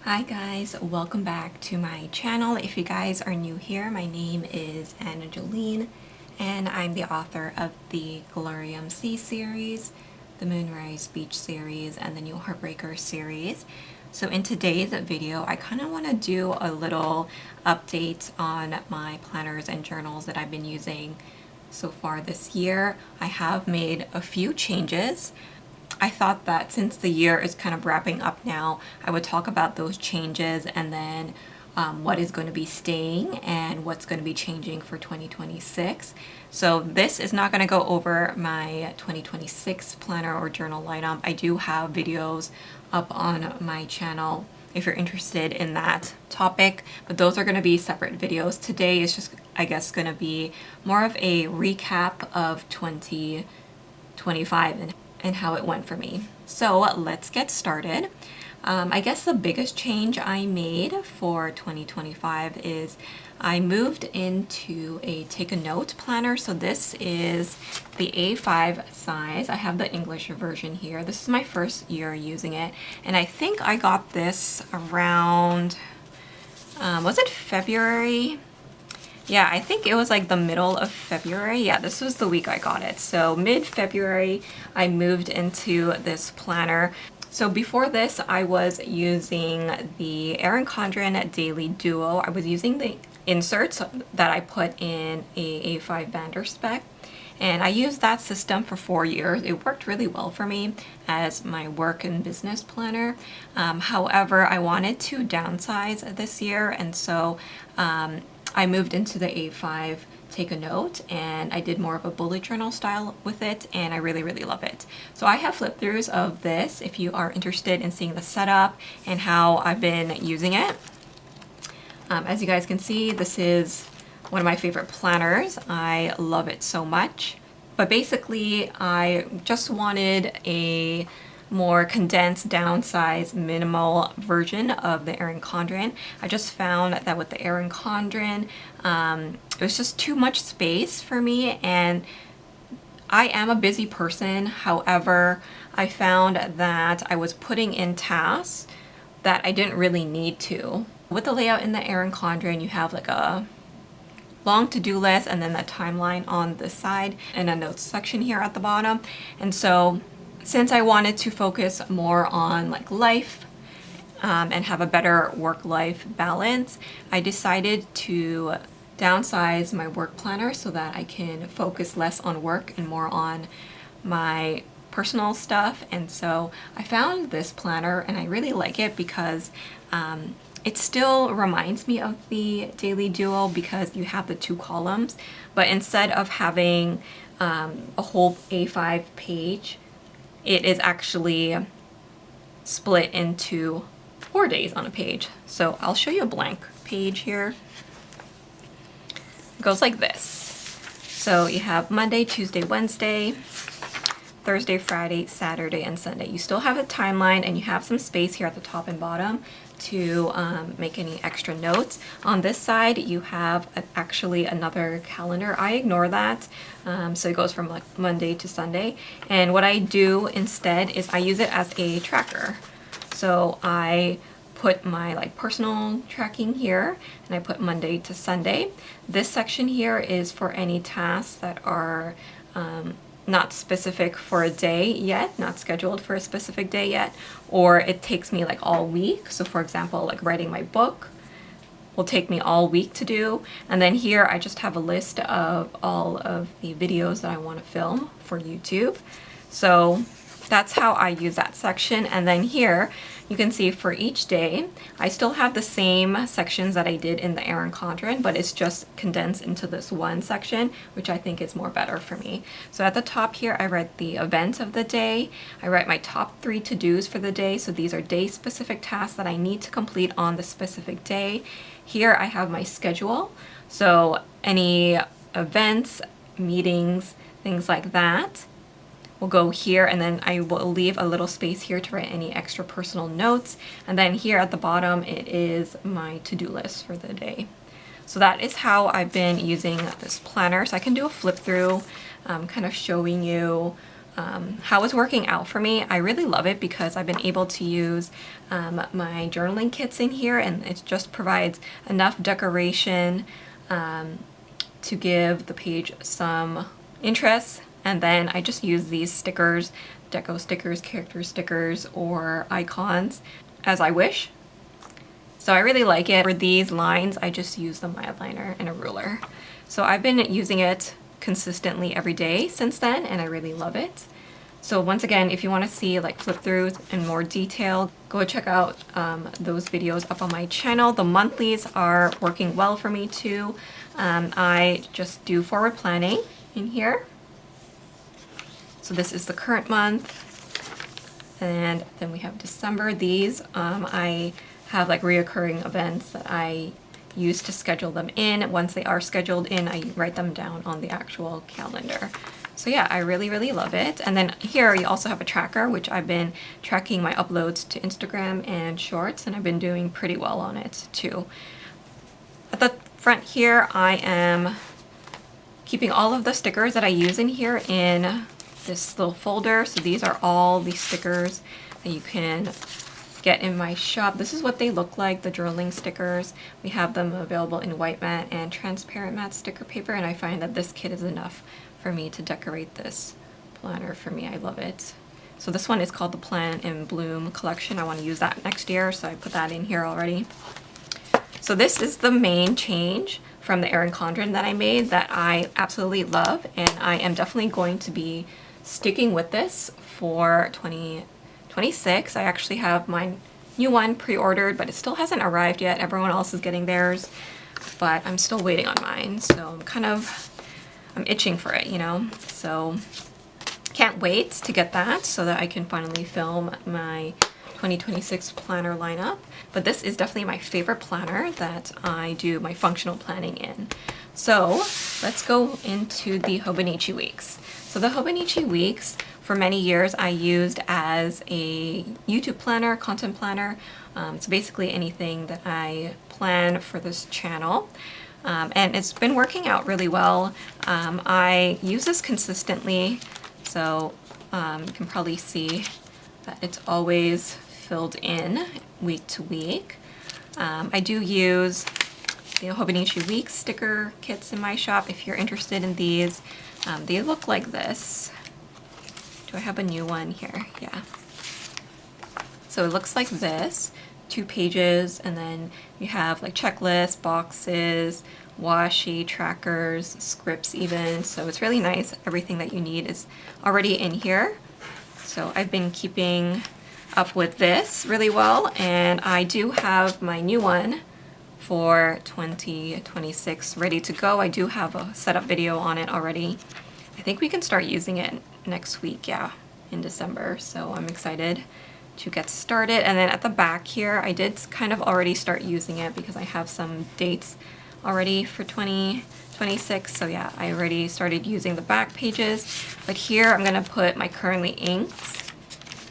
Hi guys, welcome back to my channel. If you guys are new here, my name is AnaJolene and I'm the author of the Glorium Sea series, the Moonrise Beach series, and the new Heartbreaker series. So in today's video, I kind of want to do a little update on my planners and journals that I've been using so far this year. I have made a few changes. I thought that since the year is kind of wrapping up now, I would talk about those changes and then what is going to be staying and what's going to be changing for 2026. So this is not going to go over my 2026 planner or journal lineup. I do have videos up on my channel if you're interested in that topic, but those are going to be separate videos. Today is just, I guess, going to be more of a recap of 2025 and how it went for me. So let's get started. I guess the biggest change I made for 2025 is I moved into a take a note planner. So this is the A5 size. I have the English version here. This is my first year using it, and I think I got this around, was it February? Yeah, I think it was like the middle of February. Yeah, this was the week I got it. So mid-February, I moved into this planner. So before this, I was using the Erin Condren Daily Duo. I was using the inserts that I put in a A5 Bander spec. And I used that system for 4 years. It worked really well for me as my work and business planner. However, I wanted to downsize this year, and so I moved into the A5 Take a Note, and I did more of a bullet journal style with it, and I really love it. So I have flip throughs of this if you are interested in seeing the setup and how I've been using it. As you guys can see, this is one of my favorite planners. I love it so much. But basically, I just wanted a more condensed, downsized, minimal version of the Erin Condren. I just found that with the Erin Condren, it was just too much space for me, and I am a busy person. However, I found that I was putting in tasks that I didn't really need to. With the layout in the Erin Condren, you have like a long to-do list and then the timeline on the side and a notes section here at the bottom. And so since I wanted to focus more on like life and have a better work-life balance, I decided to downsize my work planner so that I can focus less on work and more on my personal stuff. And so I found this planner and I really like it because it still reminds me of the Daily Duo because you have the 2 columns, but instead of having a whole A5 page, it is actually split into 4 days on a page. So I'll show you a blank page here. It goes like this. So you have Monday, Tuesday, Wednesday, Thursday, Friday, Saturday, and Sunday. You still have a timeline and you have some space here at the top and bottom to make any extra notes. On this side, you have actually another calendar. I ignore that. So it goes from like Monday to Sunday. And what I do instead is I use it as a tracker. So I put my like personal tracking here and I put Monday to Sunday. This section here is for any tasks that are not specific for a day yet, not scheduled for a specific day yet, or it takes me like all week. So for example, like writing my book will take me all week to do. And then here I just have a list of all of the videos that I want to film for YouTube. So that's how I use that section. And then here you can see for each day, I still have the same sections that I did in the Erin Condren, but it's just condensed into this one section, which I think is more better for me. So at the top here, I write the event of the day. I write my top 3 to-dos for the day. So these are day-specific tasks that I need to complete on the specific day. Here I have my schedule. So any events, meetings, things like that will go here, and then I will leave a little space here to write any extra personal notes. And then here at the bottom, it is my to-do list for the day. So that is how I've been using this planner. So I can do a flip through, kind of showing you how it's working out for me. I really love it because I've been able to use my journaling kits in here, and it just provides enough decoration to give the page some interest. And then I just use these stickers, deco stickers, character stickers, or icons as I wish. So I really like it. For these lines, I just use the mild liner and a ruler. So I've been using it consistently every day since then, and I really love it. So once again, if you want to see like flip throughs in more detail, go check out those videos up on my channel. The monthlies are working well for me too. I just do forward planning in here. So this is the current month, and then we have December. These I have like reoccurring events that I use to schedule them in. Once they are scheduled in, I write them down on the actual calendar. So yeah, I really, really love it. And then here you also have a tracker, which I've been tracking my uploads to Instagram and Shorts, and I've been doing pretty well on it too. At the front here, I am keeping all of the stickers that I use in here in this little folder. So these are all the stickers that you can get in my shop. This is what they look like, the journaling stickers. We have them available in white matte and transparent matte sticker paper, and I find that this kit is enough for me to decorate this planner for me. I love it. So this one is called the Plan in Bloom collection. I want to use that next year, so I put that in here already. So this is the main change from the Erin Condren that I made that I absolutely love, and I am definitely going to be sticking with this for 2026. I actually have my new one pre-ordered, but it still hasn't arrived yet. Everyone else is getting theirs, but I'm still waiting on mine. So I'm itching for it, you know? So can't wait to get that so that I can finally film my 2026 planner lineup. But this is definitely my favorite planner that I do my functional planning in. So let's go into the Hobonichi weeks. So the Hobonichi weeks, for many years I used as a YouTube planner, content planner. So basically anything that I plan for this channel. And it's been working out really well. I use this consistently, so you can probably see that it's always filled in week to week. I do use the Hobonichi Week sticker kits in my shop if you're interested in these. They look like this. Do I have a new one here? Yeah. So it looks like this. 2 pages, and then you have like checklists, boxes, washi, trackers, scripts even. So it's really nice. Everything that you need is already in here. So I've been keeping up with this really well, and I do have my new one for 2026 ready to go. I do have a setup video on it already. I think we can start using it next week, yeah, in December. So I'm excited to get started. And then at the back here, I did kind of already start using it because I have some dates already for 2026. So yeah, I already started using the back pages. But here I'm gonna put my currently inks.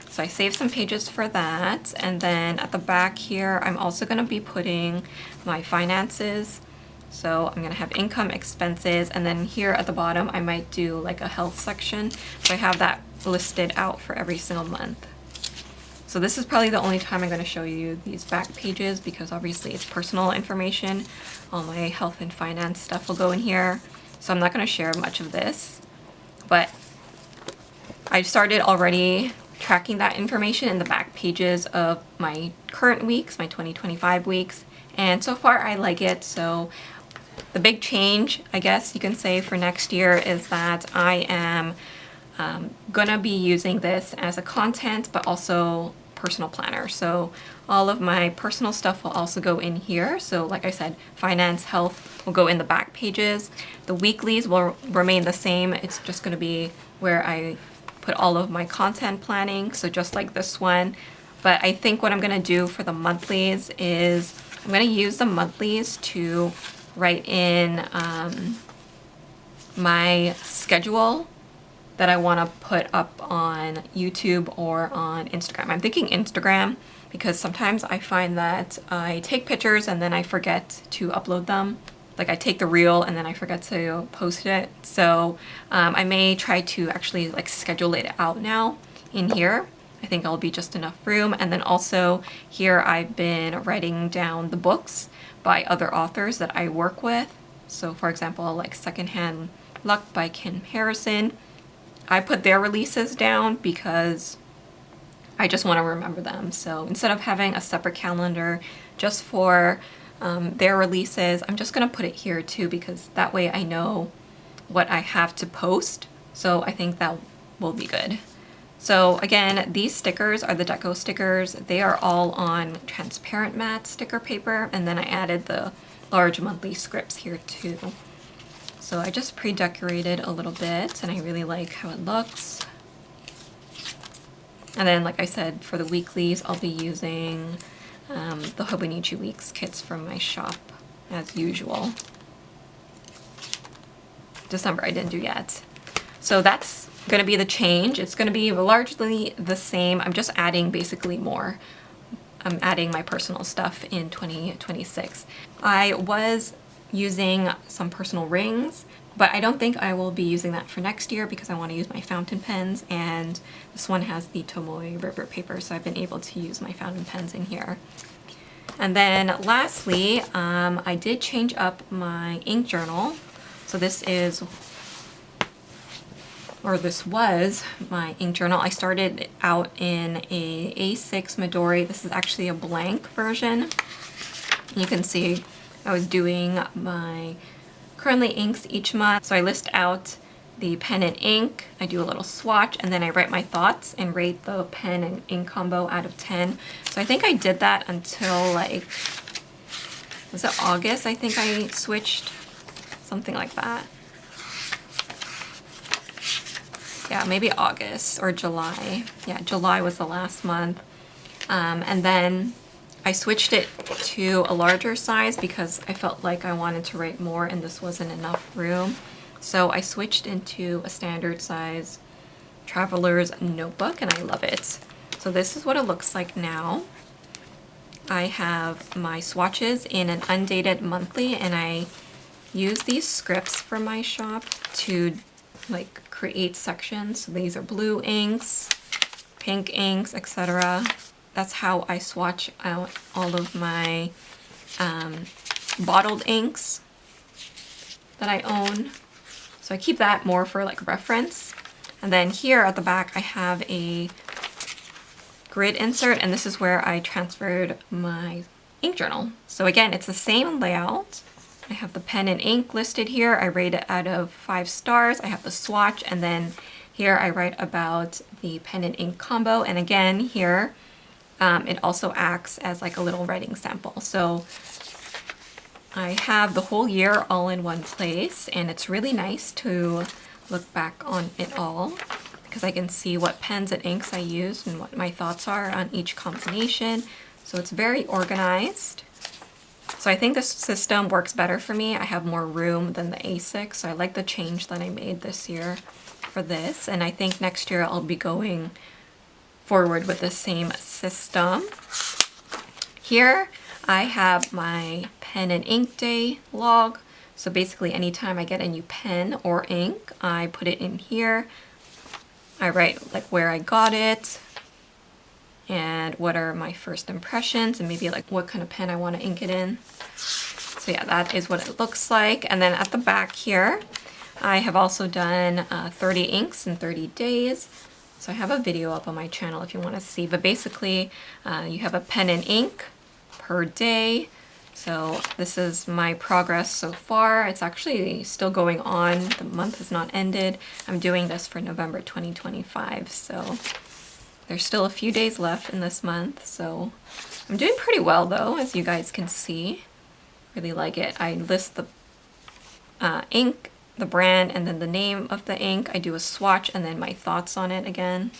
So I saved some pages for that. And then at the back here, I'm also gonna be putting my finances. So I'm gonna have income, expenses, and then here at the bottom, I might do like a health section. So I have that listed out for every single month. So this is probably the only time I'm going to show you these back pages because obviously it's personal information. All my health and finance stuff will go in here. So I'm not going to share much of this. But I started already tracking that information in the back pages of my current weeks, my 2025 weeks. And so far I like it. So the big change, I guess you can say, for next year is that I am gonna be using this as a content but also personal planner. So all of my personal stuff will also go in here. So like I said, finance, health will go in the back pages. The weeklies will remain the same. It's just gonna be where I put all of my content planning, so just like this one. But I think what I'm gonna do for the monthlies is I'm gonna use the monthlies to write in my schedule that I want to put up on YouTube or on Instagram. I'm thinking Instagram because sometimes I find that I take pictures and then I forget to upload them. like I take the reel and then I forget to post it. So I may try to actually like schedule it out now in here. I think it'll be just enough room. And then also here I've been writing down the books by other authors that I work with. So for example, like Secondhand Luck by Kim Harrison. I put their releases down because I just want to remember them. So instead of having a separate calendar just for their releases, I'm just going to put it here too, because that way I know what I have to post. So I think that will be good. So again, these stickers are the deco stickers. They are all on transparent matte sticker paper, and then I added the large monthly scripts here too. So I just pre-decorated a little bit, and I really like how it looks. And then, like I said, for the weeklies, I'll be using the Hobonichi Weeks kits from my shop, as usual. December I didn't do yet. So that's going to be the change. It's going to be largely the same. I'm just adding basically more. I'm adding my personal stuff in 2026. I was using some personal rings, but I don't think I will be using that for next year because I want to use my fountain pens, and this one has the Tomoe river paper, so I've been able to use my fountain pens in here. And then lastly, I did change up my ink journal. So this was my ink journal. I started out in a A6 Midori. This is actually a blank version. You can see I was doing my currently inks each month. So I list out the pen and ink, I do a little swatch, and then I write my thoughts and rate the pen and ink combo out of 10. So I think I did that until like, was it August? I think I switched, something like that. Yeah, maybe August or July. Yeah, July was the last month. And then I switched it to a larger size because I felt like I wanted to write more and this wasn't enough room. So I switched into a standard size traveler's notebook, and I love it. So this is what it looks like now. I have my swatches in an undated monthly, and I use these scripts from my shop to like create sections. So these are blue inks, pink inks, etc. That's how I swatch out all of my bottled inks that I own. So I keep that more for like reference. And then here at the back I have a grid insert, and this is where I transferred my ink journal. So again, it's the same layout. I have the pen and ink listed here. I rate it out of 5 stars. I have the swatch, and then here I write about the pen and ink combo. And again, here it also acts as like a little writing sample. So I have the whole year all in one place, and it's really nice to look back on it all because I can see what pens and inks I used and what my thoughts are on each combination. So it's very organized. So I think this system works better for me. I have more room than the A6, so I like the change that I made this year for this. And I think next year I'll be going forward with the same system. Here I have my pen and ink day log. So basically anytime I get a new pen or ink, I put it in here. I write like where I got it and what are my first impressions and maybe like what kind of pen I want to ink it in. So yeah, that is what it looks like. And then at the back here, I have also done 30 inks in 30 days. So I have a video up on my channel if you want to see, but basically you have a pen and ink per day. So this is my progress so far. It's actually still going on. The month has not ended. I'm doing this for November 2025. So there's still a few days left in this month. So I'm doing pretty well though, as you guys can see. Really like it. I list the ink, the brand, and then the name of the ink. I do a swatch and then my thoughts on it again.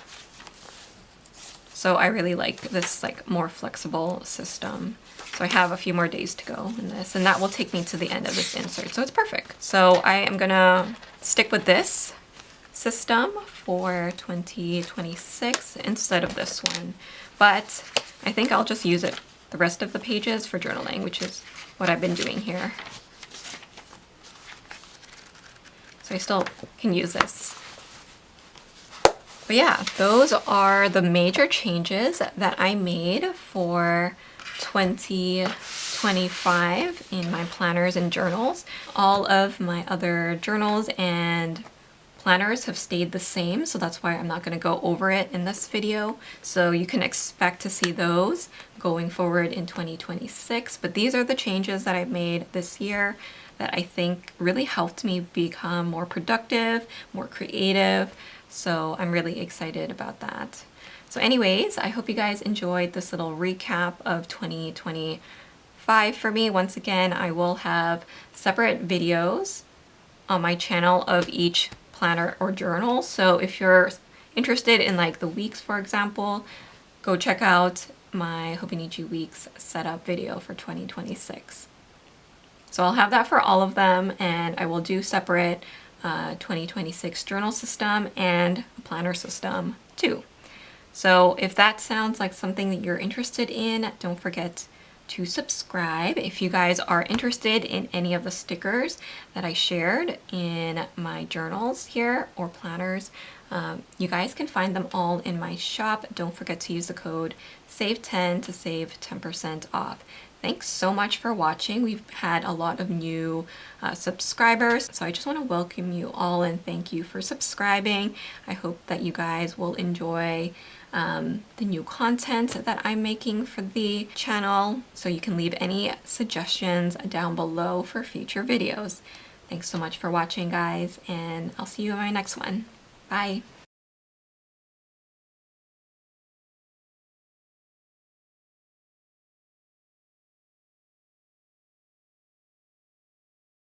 So I really like this like more flexible system. So I have a few more days to go in this, and that will take me to the end of this insert. So it's perfect. So I am gonna stick with this system for 2026 instead of this one. But I think I'll just use it the rest of the pages for journaling, which is what I've been doing here. so I still can use this. But yeah, those are the major changes that I made for 2025 in my planners and journals. All of my other journals and planners have stayed the same, so that's why I'm not going to go over it in this video. So you can expect to see those going forward in 2026. But these are the changes that I've made this year that I think really helped me become more productive, more creative. So I'm really excited about that. So anyways, I hope you guys enjoyed this little recap of 2025 for me. Once again, I will have separate videos on my channel of each planner or journal. So if you're interested in like the weeks, for example, go check out my Hobonichi weeks setup video for 2026. So I'll have that for all of them, and I will do separate 2026 journal system and planner system too. So if that sounds like something that you're interested in, don't forget to subscribe. If you guys are interested in any of the stickers that I shared in my journals here or planners, you guys can find them all in my shop. Don't forget to use the code SAVE10 to save 10% off. Thanks so much for watching. We've had a lot of new subscribers, so I just want to welcome you all and thank you for subscribing. I hope that you guys will enjoy the new content that I'm making for the channel, so you can leave any suggestions down below for future videos. Thanks so much for watching, guys, and I'll see you in my next one. Bye!